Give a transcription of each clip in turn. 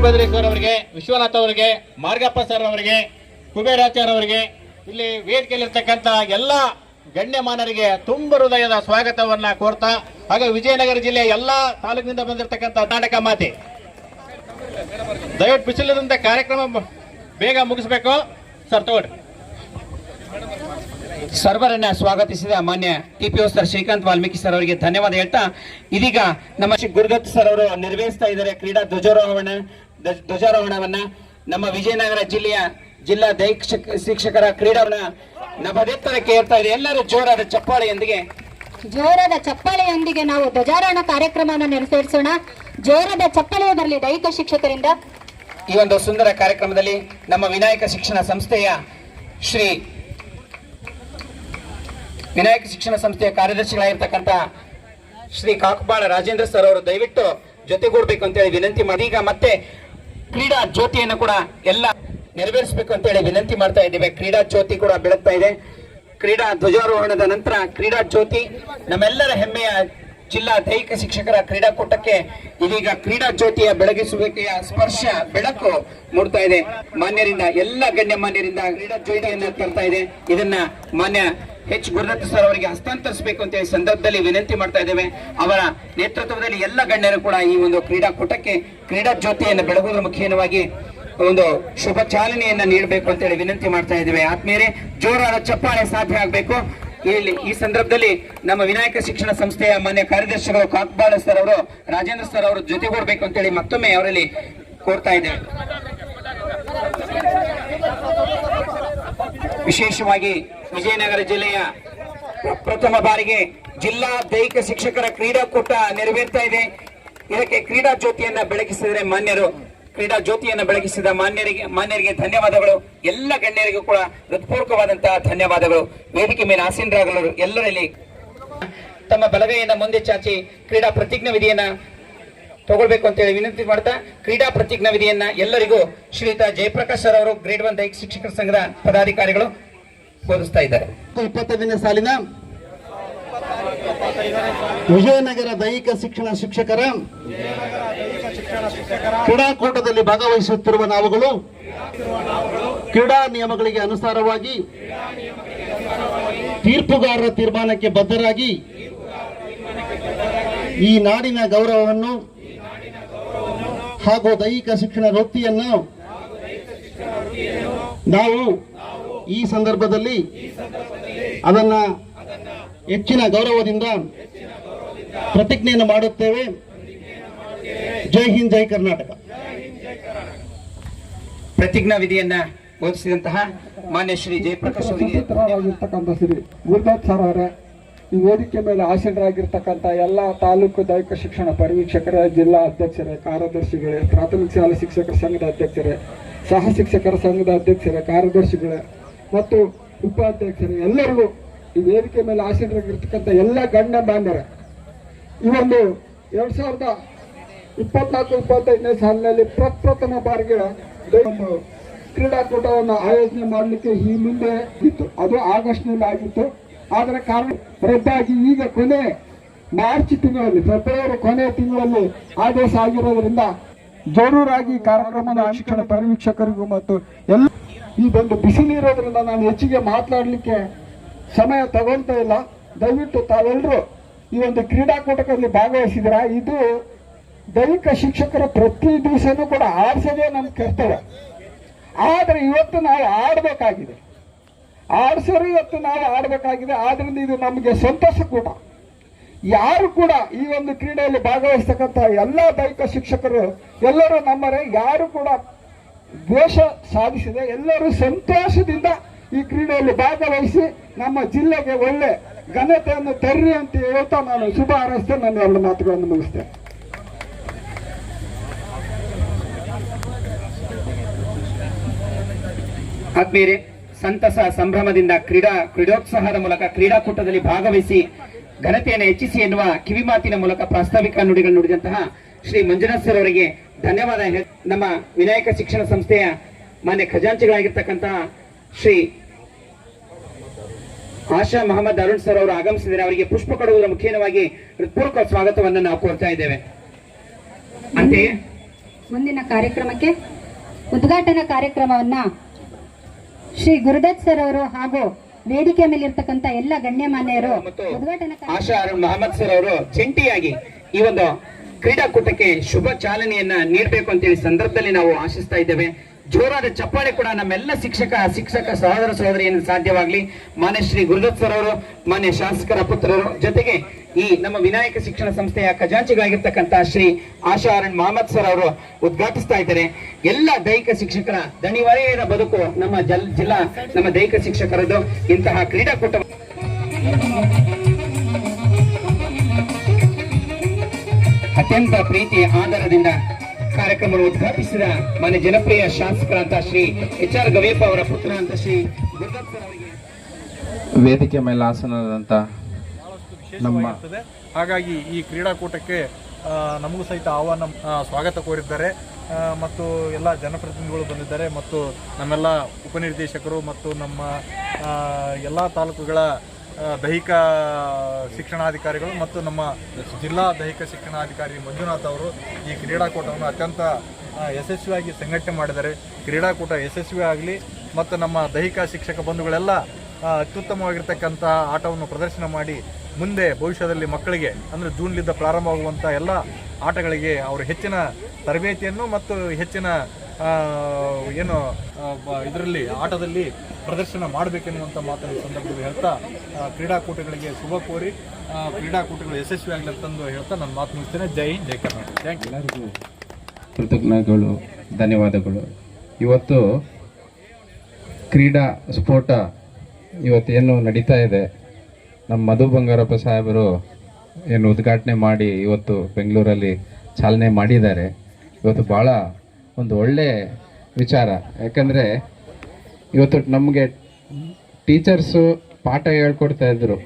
ವೀರಭದ್ರೇಶ್ವರ ಅವರಿಗೆ, ವಿಶ್ವನಾಥ್ ಅವರಿಗೆ, ಮಾರ್ಗಪ್ಪ ಸರ್ ಅವರಿಗೆ, ಕುಬೇರಾಚಾರ್ಯ ಅವರಿಗೆ, ಇಲ್ಲಿ ವೇದಿಕೆಯಲ್ಲಿರ್ತಕ್ಕಂಥ ಎಲ್ಲ ಗಣ್ಯಮಾನರಿಗೆ ತುಂಬ ಹೃದಯದ ಸ್ವಾಗತವನ್ನ ಕೋರ್ತಾ, ಹಾಗೆ ವಿಜಯನಗರ ಜಿಲ್ಲೆಯ ಎಲ್ಲ ತಾಲೂಕಿನಿಂದ ಬಂದಿರತಕ್ಕಂಥ ಕರ್ನಾಟಕ ಮಾತೆ, ದಯವಿಟ್ಟು ಬಿಸಿಲದಂತೆ ಕಾರ್ಯಕ್ರಮ ಬೇಗ ಮುಗಿಸ್ಬೇಕು ಸರ್. ತಗೊಳ್ಳಿ. ಸರ್ವರನ್ನ ಸ್ವಾಗತಿಸಿದ ಮಾನ್ಯ ಟಿಪಿಒ ಸರ್ ಶ್ರೀಕಾಂತ್ ವಾಲ್ಮೀಕಿ ಸರ್ ಅವರಿಗೆ ಧನ್ಯವಾದ ಹೇಳ್ತಾ, ಇದೀಗ ನಮ್ಮ ಗುರುದತ್ ಸರ್ ಅವರು ನಿರ್ವಹಿಸ್ತಾ ಇದ್ದಾರೆ ಕ್ರೀಡಾ ಧ್ವಜಾರೋಹಣವನ್ನ. ನಮ್ಮ ವಿಜಯನಗರ ಜಿಲ್ಲಾ ದೈಹಿಕ ಶಿಕ್ಷಕರ ಕ್ರೀಡಾವನ್ನ ನಭದೆತ್ತರಕ್ಕೆ ಏರ್ತಾ ಇದೆ. ಎಲ್ಲರೂ ಜೋರಾದ ಚಪ್ಪಾಳೆಯೊಂದಿಗೆ ನಾವು ಧ್ವಜಾರೋಹಣ ಕಾರ್ಯಕ್ರಮವನ್ನು ನೆರವೇರಿಸೋಣ. ಜೋರಾದ ಚಪ್ಪಾಳೆ ಬರಲಿ ದೈಹಿಕ ಶಿಕ್ಷಕರಿಂದ. ಈ ಒಂದು ಸುಂದರ ಕಾರ್ಯಕ್ರಮದಲ್ಲಿ ನಮ್ಮ ವಿನಾಯಕ ಶಿಕ್ಷಣ ಸಂಸ್ಥೆಯ ಕಾರ್ಯದರ್ಶಿಗಳಾಗಿರ್ತಕ್ಕಂಥ ಶ್ರೀ ಕಾಕುಬಾಳ ರಾಜೇಂದ್ರ ಸರ್ ಅವರು ದಯವಿಟ್ಟು ಜೊತೆಗೂಡಬೇಕು ಅಂತ ಹೇಳಿ ವಿನಂತಿ ಮಾಡಿ, ಈಗ ಮತ್ತೆ ಕ್ರೀಡಾ ಜ್ಯೋತಿಯನ್ನು ಕೂಡ ಎಲ್ಲ ನೆರವೇರಿಸಬೇಕು ಅಂತ ಹೇಳಿ ವಿನಂತಿ ಮಾಡ್ತಾ ಇದ್ದೇವೆ. ಕ್ರೀಡಾ ಜ್ಯೋತಿ ಕೂಡ ಬೆಳಗ್ತಾ ಇದೆ. ಕ್ರೀಡಾ ಧ್ವಜಾರೋಹಣದ ನಂತರ ಕ್ರೀಡಾ ಜ್ಯೋತಿ ನಮ್ಮೆಲ್ಲರ ಹೆಮ್ಮೆಯ ಜಿಲ್ಲಾ ದೈಹಿಕ ಶಿಕ್ಷಕರ ಕ್ರೀಡಾಕೂಟಕ್ಕೆ ಇದೀಗ ಕ್ರೀಡಾ ಜ್ಯೋತಿಯ ಬೆಳಗಿಸುವಿಕೆಯ ಸ್ಪರ್ಶ ಬೆಳಕು ಮೂಡ್ತಾ ಇದೆ. ಮಾನ್ಯರಿಂದ ಎಲ್ಲ ಗಣ್ಯ ಮಾನ್ಯರಿಂದ ಕ್ರೀಡಾ ಜ್ಯೋತಿಯನ್ನು ತರ್ತಾ ಇದೆ. ಇದನ್ನ ಮಾನ್ಯ ಎಚ್ ಗುರುದತ್ ಸರ್ ಅವರಿಗೆ ಹಸ್ತಾಂತರಿಸಬೇಕು ಅಂತ ಹೇಳಿ ಸಂದರ್ಭದಲ್ಲಿ ವಿನಂತಿ ಮಾಡ್ತಾ ಇದ್ದೇವೆ. ಅವರ ನೇತೃತ್ವದಲ್ಲಿ ಎಲ್ಲ ಗಣ್ಯರು ಕೂಡ ಈ ಒಂದು ಕ್ರೀಡಾಕೂಟಕ್ಕೆ ಕ್ರೀಡಾ ಜ್ಯೋತಿಯನ್ನು ಬೆಳಗುವುದರ ಮುಖೇನವಾಗಿ ಒಂದು ಶುಭ ಚಾಲನೆಯನ್ನ ನೀಡಬೇಕು ಅಂತ ಹೇಳಿ ವಿನಂತಿ ಮಾಡ್ತಾ ಇದ್ದೇವೆ. ಆದ್ಮೇಲೆ ಜೋರಾದ ಚಪ್ಪಾಳೆ ಸಾಧ್ಯ ಆಗಬೇಕು. ಈ ಸಂದರ್ಭದಲ್ಲಿ ನಮ್ಮ ವಿನಾಯಕ ಶಿಕ್ಷಣ ಸಂಸ್ಥೆಯ ಮಾನ್ಯ ಕಾರ್ಯದರ್ಶಿಗಳು ಕಾಕುಬಾಳ ಸರ್ ಅವರು, ರಾಜೇಂದ್ರ ಸರ್ ಅವರು ಜೊತೆಗೂಡಬೇಕು ಅಂತ ಹೇಳಿ ಮತ್ತೊಮ್ಮೆ ಅವರಲ್ಲಿ ಕೋರ್ತಾ ಇದ್ದೇವೆ. ವಿಶೇಷವಾಗಿ ವಿಜಯನಗರ ಜಿಲ್ಲೆಯ ಪ್ರಥಮ ಬಾರಿಗೆ ಜಿಲ್ಲಾ ದೈಹಿಕ ಶಿಕ್ಷಕರ ಕ್ರೀಡಾಕೂಟ ನೆರವೇರ್ತಾ ಇದೆ. ಇದಕ್ಕೆ ಕ್ರೀಡಾ ಜ್ಯೋತಿಯನ್ನ ಬೆಳಗಿಸಿದರೆ ಬೆಳಗಿಸಿದ ಮಾನ್ಯರಿಗೆ ಧನ್ಯವಾದಗಳು. ಎಲ್ಲ ಗಣ್ಯರಿಗೂ ಕೂಡ ಹೃತ್ಪೂರ್ವಕವಾದಂತಹ ಧನ್ಯವಾದಗಳು. ವೇದಿಕೆ ಮೇಲೆ ಆಸೀನರಾಗಲು ಎಲ್ಲರಲ್ಲಿ ತಮ್ಮ ಬಲಗೈಯನ್ನ ಮುಂದೆ ಚಾಚಿ ಕ್ರೀಡಾ ಪ್ರತಿಜ್ಞಾ ವಿಧಿಯನ್ನ ತಗೊಳ್ಬೇಕು ಅಂತ ಹೇಳಿ ವಿನಂತಿ ಮಾಡ್ತಾ, ಕ್ರೀಡಾ ಪ್ರತಿಜ್ಞಾ ವಿಧಿಯನ್ನ ಎಲ್ಲರಿಗೂ ಶ್ರೀಯುತ ಜಯಪ್ರಕಾಶ್ ಸರ್ ಅವರು ಗ್ರೇಡ್ 1 ದೈಹಿಕ ಶಿಕ್ಷಕರ ಸಂಘದ ಪದಾಧಿಕಾರಿಗಳು ಬೋಧಿಸ್ತಾ ಇದ್ದಾರೆ. 25ನೇ ಸಾಲಿನ ವಿಜಯನಗರ ದೈಹಿಕ ಶಿಕ್ಷಣ ಶಿಕ್ಷಕರ ಕ್ರೀಡಾಕೂಟದಲ್ಲಿ ಭಾಗವಹಿಸುತ್ತಿರುವ ನಾವುಗಳು ಕ್ರೀಡಾ ನಿಯಮಗಳಿಗೆ ಅನುಸಾರವಾಗಿ ತೀರ್ಪುಗಾರರ ತೀರ್ಮಾನಕ್ಕೆ ಬದ್ಧರಾಗಿ ಈ ನಾಡಿನ ಗೌರವವನ್ನು ಹಾಗೂ ದೈಹಿಕ ಶಿಕ್ಷಣ ವೃತ್ತಿಯನ್ನು ನಾವು ಈ ಸಂದರ್ಭದಲ್ಲಿ ಅದನ್ನ ಹೆಚ್ಚಿನ ಗೌರವದಿಂದ ಪ್ರತಿಜ್ಞೆಯನ್ನು ಮಾಡುತ್ತೇವೆ. ಜೈ ಹಿಂದ್, ಜೈ ಕರ್ನಾಟಕ. ಪ್ರತಿಜ್ಞಾ ವಿಧಿಯನ್ನ ಬೋಧಿಸಿದಂತಹ ಮಾನ್ಯ ಶ್ರೀ ಜಯಪ್ರಕಾಶ್ ಅವರಿಗೆ ಶ್ರೀ ಗುರುದತ್ ಸರ್ ಅವರೇ, ಈ ವೇದಿಕೆ ಮೇಲೆ ಆಸೀನರಾಗಿರ್ತಕ್ಕಂಥ ಎಲ್ಲ ತಾಲೂಕು ದೈಹಿಕ ಶಿಕ್ಷಣ ಪರಿವೀಕ್ಷಕರೇ, ಜಿಲ್ಲಾ ಅಧ್ಯಕ್ಷರೇ, ಕಾರ್ಯದರ್ಶಿಗಳೇ, ಪ್ರಾಥಮಿಕ ಶಾಲಾ ಶಿಕ್ಷಕರ ಸಂಘದ ಅಧ್ಯಕ್ಷರೇ, ಸಹ ಶಿಕ್ಷಕರ ಸಂಘದ ಅಧ್ಯಕ್ಷರೇ, ಕಾರ್ಯದರ್ಶಿಗಳೇ ಮತ್ತು ಉಪಾಧ್ಯಕ್ಷರೇ, ಎಲ್ಲರಿಗೂ ಈ ವೇದಿಕೆ ಮೇಲೆ ಆಸೀನರಾಗಿರ್ತಕ್ಕಂಥ ಎಲ್ಲ ಗಣ್ಯ ಬಾಂಧವರೇ, ಈ ಒಂದು 2024-25ನೇ ಸಾಲಿನಲ್ಲಿ ಪ್ರಪ್ರಥಮ ಬಾರಿಗೆ ಒಂದು ಕ್ರೀಡಾಕೂಟವನ್ನು ಆಯೋಜನೆ ಮಾಡಲಿಕ್ಕೆ ಈ ಮುಂದೆ ಇತ್ತು. ಅದು ಆಗಸ್ಟ್ನಲ್ಲಿ ಆಗಿತ್ತು. ಆದರೆ ಕಾರಣ ರದ್ದಾಗಿ ಈಗ ಮಾರ್ಚ್ ತಿಂಗಳಲ್ಲಿ, ಫೆಬ್ರವರಿ ಕೊನೆಯ ತಿಂಗಳಲ್ಲಿ ಆದೇಶ ಆಗಿರೋದ್ರಿಂದ ಜರೂರಾಗಿ ಕಾರ್ಯಕ್ರಮದ ಶಿಕ್ಷಣ ಪರಿವೀಕ್ಷಕರಿಗೂ ಮತ್ತು ಎಲ್ಲ ಈ ಒಂದು ಬಿಸಿಲಿರೋದ್ರಿಂದ ನಾನು ಹೆಚ್ಚಿಗೆ ಮಾತನಾಡಲಿಕ್ಕೆ ಸಮಯ ತಗೊಳ್ತಾ ಇಲ್ಲ. ದಯವಿಟ್ಟು ತಾವೆಲ್ಲರೂ ಈ ಒಂದು ಕ್ರೀಡಾಕೂಟದಲ್ಲಿ ಭಾಗವಹಿಸಿದಿರಾ. ಇದು ದೈಹಿಕ ಶಿಕ್ಷಕರ ಪ್ರತಿ ದಿವಸನೂ ಕೂಡ ಆಡಿಸೋದೇ ನಮ್ಮ ಕರ್ತವ್ಯ. ಆದರೆ ಇವತ್ತು ನಾವು ಆಡಬೇಕಾಗಿದೆ, ಆದ್ರಿಂದ ಇದು ನಮಗೆ ಸಂತೋಷ ಕೂಡ. ಯಾರು ಕೂಡ ಈ ಒಂದು ಕ್ರೀಡೆಯಲ್ಲಿ ಭಾಗವಹಿಸ್ತಕ್ಕಂಥ ಎಲ್ಲ ದೈಹಿಕ ಶಿಕ್ಷಕರು ಎಲ್ಲರೂ ನಮ್ಮರೇ, ಯಾರು ಕೂಡ ದ್ವೇಷ ಸಾಧಿಸಿದೆ, ಎಲ್ಲರೂ ಸಂತೋಷದಿಂದ ಈ ಕ್ರೀಡೆಯಲ್ಲಿ ಭಾಗವಹಿಸಿ ನಮ್ಮ ಜಿಲ್ಲೆಗೆ ಒಳ್ಳೆ ಘನತೆಯನ್ನು ತರ್ರಿ ಅಂತ ಹೇಳ್ತಾ ನಾನು ಶುಭ ಹಾರೈಸ್ತೇ ನನ್ನ ಎಲ್ಲ ಮಾತುಗಳನ್ನು ಮುಗಿಸ್ತೇನೆ. ಆದ್ಮೇಲೆ ಸಂತಸ ಸಂಭ್ರಮದಿಂದ ಕ್ರೀಡೋತ್ಸಾಹದ ಮೂಲಕ ಕ್ರೀಡಾಕೂಟದಲ್ಲಿ ಭಾಗವಹಿಸಿ ಘನತೆಯನ್ನು ಹೆಚ್ಚಿಸಿ ಎನ್ನುವ ಕಿವಿಮಾತಿನ ಮೂಲಕ ಪ್ರಾಸ್ತಾವಿಕ ನುಡಿಗಳು ನುಡಿದಂತಹ ಶ್ರೀ ಮಂಜುನಾಥ್ ಸರ್ ಅವರಿಗೆ ಧನ್ಯವಾದ. ನಮ್ಮ ವಿನಾಯಕ ಶಿಕ್ಷಣ ಸಂಸ್ಥೆಯ ಮಾನ್ಯ ಖಜಾಂಚಿಗಳಾಗಿರ್ತಕ್ಕಂತಹ ಶ್ರೀ ಆಶಾ ಮೊಹಮ್ಮದ್ ಅರುಣ್ ಸರ್ ಅವರು ಆಗಮಿಸಿದರೆ ಅವರಿಗೆ ಪುಷ್ಪ ಕೊಡುವುದರ ಮುಖೇನವಾಗಿ ಹೃತ್ಪೂರ್ವಕ ಸ್ವಾಗತವನ್ನು ನಾವು ಕೋರ್ತಾ ಇದ್ದೇವೆ. ಅಂತೆಯೇ ಮುಂದಿನ ಕಾರ್ಯಕ್ರಮಕ್ಕೆ ಉದ್ಘಾಟನಾ ಕಾರ್ಯಕ್ರಮವನ್ನ ಶ್ರೀ ಗುರುದತ್ ಸರ್ ಅವರು ಹಾಗೂ ವೇದಿಕೆ ಮೇಲಿರ್ತಕ್ಕಂಥ ಎಲ್ಲ ಗಣ್ಯಮಾನ್ಯರು ಉದ್ಘಾಟನಾ ಆಶಾ ಅರುಣ್ ಮಹಮ್ಮದ್ ಸರ್ ಅವರು ಜಂಟಿಯಾಗಿ ಈ ಒಂದು ಕ್ರೀಡಾಕೂಟಕ್ಕೆ ಶುಭ ಚಾಲನೆಯನ್ನ ನೀಡಬೇಕು ಅಂತೇಳಿ ಸಂದರ್ಭದಲ್ಲಿ ನಾವು ಆಶಿಸ್ತಾ ಇದ್ದೇವೆ. ಜೋರಾದ ಚಪ್ಪಾಳೆ ಕೂಡ ನಮ್ಮೆಲ್ಲ ಶಿಕ್ಷಕ ಸಹೋದರ ಸಹೋದರಿಯನ್ನು ಸಾಧ್ಯವಾಗಲಿ. ಮಾನ್ಯ ಶ್ರೀ ಗುರುದತ್ ಸರ್ ಅವರು, ಮಾನ್ಯ ಶಾಸಕರ ಪುತ್ರರು, ಜೊತೆಗೆ ಈ ನಮ್ಮ ವಿನಾಯಕ ಶಿಕ್ಷಣ ಸಂಸ್ಥೆಯ ಖಜಾಂಚಿಗಾಗಿರ್ತಕ್ಕಂಥ ಶ್ರೀ ಆಶಾ ಅರುಣ್ ಮಹಮ್ಮದ್ ಸರ್ ಅವರು ಉದ್ಘಾಟಿಸ್ತಾ ಇದ್ದಾರೆ. ಎಲ್ಲ ದೈಹಿಕ ಶಿಕ್ಷಕರ ದಣಿವರೆಯದ ಬದುಕು ನಮ್ಮ ಜಿಲ್ಲಾ ನಮ್ಮ ದೈಹಿಕ ಶಿಕ್ಷಕರದ್ದು. ಇಂತಹ ಕ್ರೀಡಾಕೂಟ ಅತ್ಯಂತ ಪ್ರೀತಿ ಆಧಾರದಿಂದ ಕಾರ್ಯಕ್ರಮ ಉದ್ಘಾಟಿಸಿದ ಮಾನ್ಯ ಜನಪ್ರಿಯ ಶಾಸಕರಂತ ಶ್ರೀ HR ಗವೇಪ ಅವರ ಪುತ್ರ ಅಂತ ಶ್ರೀ ಗುರುದತ್ ಸರ್ ಅವರಿಗೆ ವೇದಿಕೆ ಮೇಲೆ ಆಸನದಂತ ನಮ್ಮ ಹಾಗಾಗಿ ಈ ಕ್ರೀಡಾಕೂಟಕ್ಕೆ ನಮಗೂ ಸಹಿತ ಆಹ್ವಾನ ಸ್ವಾಗತ ಕೋರಿದ್ದಾರೆ ಮತ್ತು ಎಲ್ಲ ಜನಪ್ರತಿನಿಧಿಗಳು ಬಂದಿದ್ದಾರೆ ಮತ್ತು ನಮ್ಮೆಲ್ಲ ಉಪನಿರ್ದೇಶಕರು ಮತ್ತು ನಮ್ಮ ಎಲ್ಲ ತಾಲೂಕುಗಳ ದೈಹಿಕ ಶಿಕ್ಷಣಾಧಿಕಾರಿಗಳು ಮತ್ತು ನಮ್ಮ ಜಿಲ್ಲಾ ದೈಹಿಕ ಶಿಕ್ಷಣಾಧಿಕಾರಿ ಮಂಜುನಾಥ್ ಅವರು ಈ ಕ್ರೀಡಾಕೂಟವನ್ನು ಅತ್ಯಂತ ಯಶಸ್ವಿಯಾಗಿ ಸಂಘಟನೆ ಮಾಡಿದ್ದಾರೆ. ಕ್ರೀಡಾಕೂಟ ಯಶಸ್ವಿ ಆಗಲಿ ಮತ್ತು ನಮ್ಮ ದೈಹಿಕ ಶಿಕ್ಷಕ ಬಂಧುಗಳೆಲ್ಲ ಅತ್ಯುತ್ತಮವಾಗಿರ್ತಕ್ಕಂಥ ಆಟವನ್ನು ಪ್ರದರ್ಶನ ಮಾಡಿ ಮುಂದೆ ಭವಿಷ್ಯದಲ್ಲಿ ಮಕ್ಕಳಿಗೆ ಅಂದರೆ ಜೂನ್ಲಿಂದ ಪ್ರಾರಂಭವಾಗುವಂಥ ಎಲ್ಲ ಆಟಗಳಿಗೆ ಅವರು ಹೆಚ್ಚಿನ ತರಬೇತಿಯನ್ನು ಮತ್ತು ಹೆಚ್ಚಿನ ಇದರಲ್ಲಿ ಆಟದಲ್ಲಿ ಪ್ರದರ್ಶನ ಮಾಡಬೇಕೆನ್ನುವಂಥ ಮಾತನ್ನು ಈ ಸಂದರ್ಭದಲ್ಲಿ ಹೇಳ್ತಾ ಕ್ರೀಡಾಕೂಟಗಳಿಗೆ ಶುಭ ಕೋರಿ ಕ್ರೀಡಾಕೂಟಗಳು ಯಶಸ್ವಿ ಆಗಲಿ ಅಂತಂದು ಹೇಳ್ತಾ ನಾನು ಮಾತು ಮುಗಿಸ್ತೇನೆ. ಜೈ ಹಿಂದ್, ಜೈ ಕರ್ನಾಟಕ. Thank you. ಎಲ್ಲರಿಗೂ ಕೃತಜ್ಞತೆಗಳು, ಧನ್ಯವಾದಗಳು. ಇವತ್ತು ಕ್ರೀಡಾ ಸ್ಫೋಟ ಇವತ್ತೇನು ನಡೀತಾ ಇದೆ, ನಮ್ಮ ಮಧು ಬಂಗಾರಪ್ಪ ಸಾಹೇಬರು ಏನು ಉದ್ಘಾಟನೆ ಮಾಡಿ ಇವತ್ತು ಬೆಂಗಳೂರಲ್ಲಿ ಚಾಲನೆ ಮಾಡಿದ್ದಾರೆ. ಇವತ್ತು ಭಾಳ ಒಂದು ಒಳ್ಳೆಯ ವಿಚಾರ. ಯಾಕಂದರೆ ಇವತ್ತು ನಮಗೆ ಟೀಚರ್ಸು ಪಾಠ ಹೇಳ್ಕೊಡ್ತಾ ಇದ್ರು,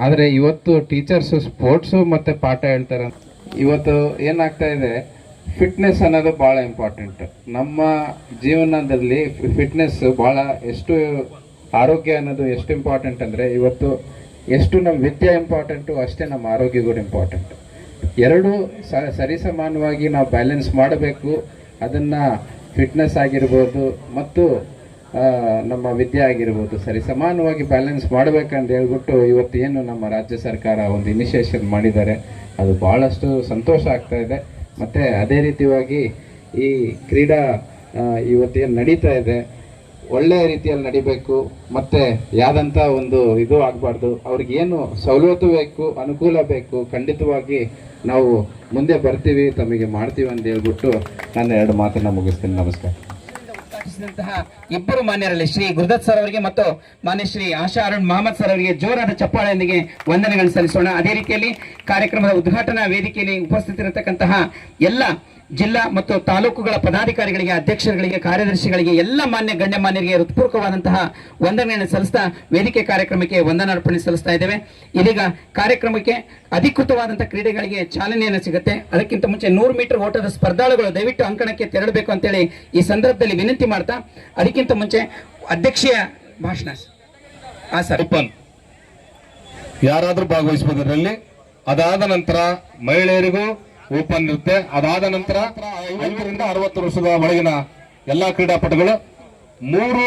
ಆದರೆ ಇವತ್ತು ಟೀಚರ್ಸು ಸ್ಪೋರ್ಟ್ಸು ಮತ್ತು ಪಾಠ ಹೇಳ್ತಾರೆ. ಇವತ್ತು ಏನಾಗ್ತಾ ಇದೆ, ಫಿಟ್ನೆಸ್ ಅನ್ನೋದು ಭಾಳ ಇಂಪಾರ್ಟೆಂಟ್. ನಮ್ಮ ಜೀವನದಲ್ಲಿ ಫಿಟ್ನೆಸ್ ಭಾಳ ಎಷ್ಟು ಆರೋಗ್ಯ ಅನ್ನೋದು ಎಷ್ಟು ಇಂಪಾರ್ಟೆಂಟ್ ಅಂದರೆ ಇವತ್ತು ಎಷ್ಟು ನಮ್ಮ ವಿದ್ಯೆ ಇಂಪಾರ್ಟೆಂಟು ಅಷ್ಟೇ ನಮ್ಮ ಆರೋಗ್ಯ ಕೂಡ ಇಂಪಾರ್ಟೆಂಟ್. ಎರಡೂ ಸರಿಸಮಾನವಾಗಿ ನಾವು ಬ್ಯಾಲೆನ್ಸ್ ಮಾಡಬೇಕು. ಅದನ್ನು ಫಿಟ್ನೆಸ್ ಆಗಿರ್ಬೋದು ಮತ್ತು ನಮ್ಮ ವಿದ್ಯೆ ಆಗಿರ್ಬೋದು ಸರಿಸಮಾನವಾಗಿ ಬ್ಯಾಲೆನ್ಸ್ ಮಾಡಬೇಕಂತ ಹೇಳ್ಬಿಟ್ಟು ಇವತ್ತು ಏನು ನಮ್ಮ ರಾಜ್ಯ ಸರ್ಕಾರ ಒಂದು ಇನಿಷಿಯೇಷನ್ ಮಾಡಿದ್ದಾರೆ, ಅದು ಭಾಳಷ್ಟು ಸಂತೋಷ ಆಗ್ತಾ ಇದೆ. ಮತ್ತು ಅದೇ ರೀತಿಯಾಗಿ ಈ ಕ್ರೀಡಾ ಇವತ್ತೇನು ನಡೀತಾ ಇದೆ ಒಳ್ಳೆಯ ರೀತಿಯಲ್ಲಿ ನಡಿಬೇಕು. ಮತ್ತು ಯಾವುದಂಥ ಒಂದು ಇದು ಆಗಬಾರ್ದು. ಅವ್ರಿಗೇನು ಸವಲತ್ತು ಬೇಕು, ಅನುಕೂಲ ಬೇಕು, ಖಂಡಿತವಾಗಿ ನಾವು ಮುಂದೆ ಬರ್ತೀವಿ, ತಮಗೆ ಮಾಡ್ತೀವಿ ಅಂತ ಹೇಳ್ಬಿಟ್ಟು ನಾನು 2 ಮಾತನ್ನ ಮುಗಿಸ್ತೀನಿ. ನಮಸ್ಕಾರ. ಇಬ್ಬರು ಮಾನ್ಯರಲ್ಲಿ ಶ್ರೀ ಗುರುದತ್ ಸರ್ ಅವರಿಗೆ ಮತ್ತು ಮಾನ್ಯ ಶ್ರೀ ಆಶಾ ಅರುಣ್ ಮಹಮ್ಮದ್ ಸರ್ ಅವರಿಗೆ ಜೋರಾದ ಚಪ್ಪಾಳೆಯೊಂದಿಗೆ ವಂದನೆಗಳನ್ನು ಸಲ್ಲಿಸೋಣ. ಅದೇ ರೀತಿಯಲ್ಲಿ ಕಾರ್ಯಕ್ರಮದ ಉದ್ಘಾಟನಾ ವೇದಿಕೆಯಲ್ಲಿ ಉಪಸ್ಥಿತರಿರತಕ್ಕಂತಹ ಎಲ್ಲ ಜಿಲ್ಲಾ ಮತ್ತು ತಾಲೂಕುಗಳ ಪದಾಧಿಕಾರಿಗಳಿಗೆ, ಅಧ್ಯಕ್ಷರುಗಳಿಗೆ, ಕಾರ್ಯದರ್ಶಿಗಳಿಗೆ, ಎಲ್ಲ ಮಾನ್ಯ ಗಣ್ಯಮಾನ್ಯರಿಗೆ ಹೃತ್ಪೂರ್ವಕವಾದಂತಹ ವಂದನೆಯನ್ನು ಸಲ್ಲಿಸ್ತಾ ವೇದಿಕೆ ಕಾರ್ಯಕ್ರಮಕ್ಕೆ ವಂದನಾರ್ಪಣೆ ಸಲ್ಲಿಸ್ತಾ ಇದ್ದೇವೆ. ಇದೀಗ ಕಾರ್ಯಕ್ರಮಕ್ಕೆ ಅಧಿಕೃತವಾದಂತಹ ಕ್ರೀಡೆಗಳಿಗೆ ಚಾಲನೆಯನ್ನು ಸಿಗುತ್ತೆ. ಅದಕ್ಕಿಂತ ಮುಂಚೆ 100 ಮೀಟರ್ ಓಟದ ಸ್ಪರ್ಧಾಳುಗಳು ದಯವಿಟ್ಟು ಅಂಕಣಕ್ಕೆ ತೆರಳಬೇಕು ಅಂತೇಳಿ ಈ ಸಂದರ್ಭದಲ್ಲಿ ವಿನಂತಿ ಮಾಡ್ತಾ, ಅದಕ್ಕಿಂತ ಮುಂಚೆ ಅಧ್ಯಕ್ಷೀಯ ಭಾಷಣ. ಸರ್, ಯಾರಾದ್ರೂ ಭಾಗವಹಿಸಬಹುದರಲ್ಲಿ. ಅದಾದ ನಂತರ ಮಹಿಳೆಯರಿಗೂ ಓಪನ್ ಇರುತ್ತೆ. ಅದಾದ ನಂತರ 5 ರಿಂದ 60 ವರ್ಷದ ಒಳಗಿನ ಎಲ್ಲಾ ಕ್ರೀಡಾಪಟುಗಳು 3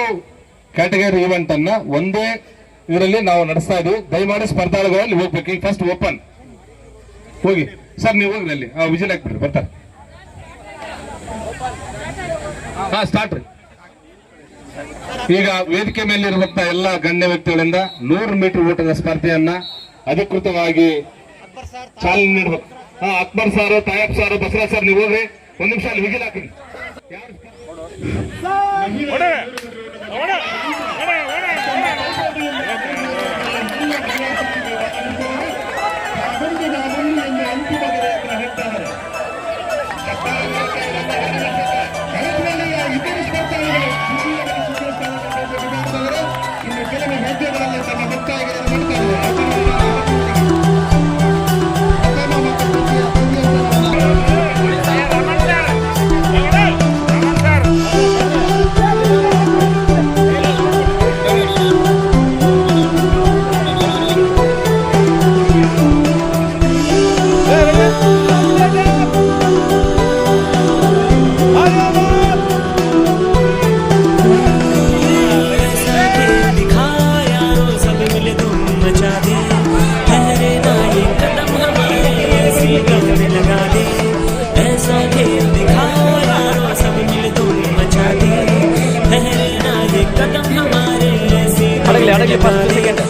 ಕ್ಯಾಟಗರಿ ಇವೆಂಟ್ ಅನ್ನ ಒಂದೇ ಇದರಲ್ಲಿ ನಾವು ನಡೆಸ್ತಾ ಇದೀವಿ. ದಯಮಾಡಿ ಸ್ಪರ್ಧಾಳುಗಳಲ್ಲಿ ಹೋಗ್ಬೇಕು. ಈಗ ಫಸ್ಟ್ ಓಪನ್ ಹೋಗಿ ಸರ್, ನೀವು ಹೋಗ್ರಿ, ಅಲ್ಲಿ ವಿಜಿಲ್ ಹಾಕ್ಬಿಡ್ರಿ, ಬರ್ತಾರೆ. ಸ್ಟಾರ್ಟ್ ರೀ. ಈಗ ವೇದಿಕೆ ಮೇಲಿರುವಂತಹ ಎಲ್ಲ ಗಣ್ಯ ವ್ಯಕ್ತಿಗಳಿಂದ 100 ಮೀಟರ್ ಓಟದ ಸ್ಪರ್ಧೆಯನ್ನ ಅಧಿಕೃತವಾಗಿ ಚಾಲನೆ ನೀಡಬೇಕು. ಅಕ್ಬರ್ ಸಾರು, ತಾಯಬ್ ಸಾರು, ಬಸವರಾಜ್ ಸರ್, ನೀವು ಹೋಗ್ರಿ, 1 ನಿಮಿಷ ಅಲ್ಲಿ ವಿಜಿಲ್ ಹಾಕ್ರಿ. ಅಡಗಲಿ ಫಸ್ಟ್ ಸೆಕೆಂಡ್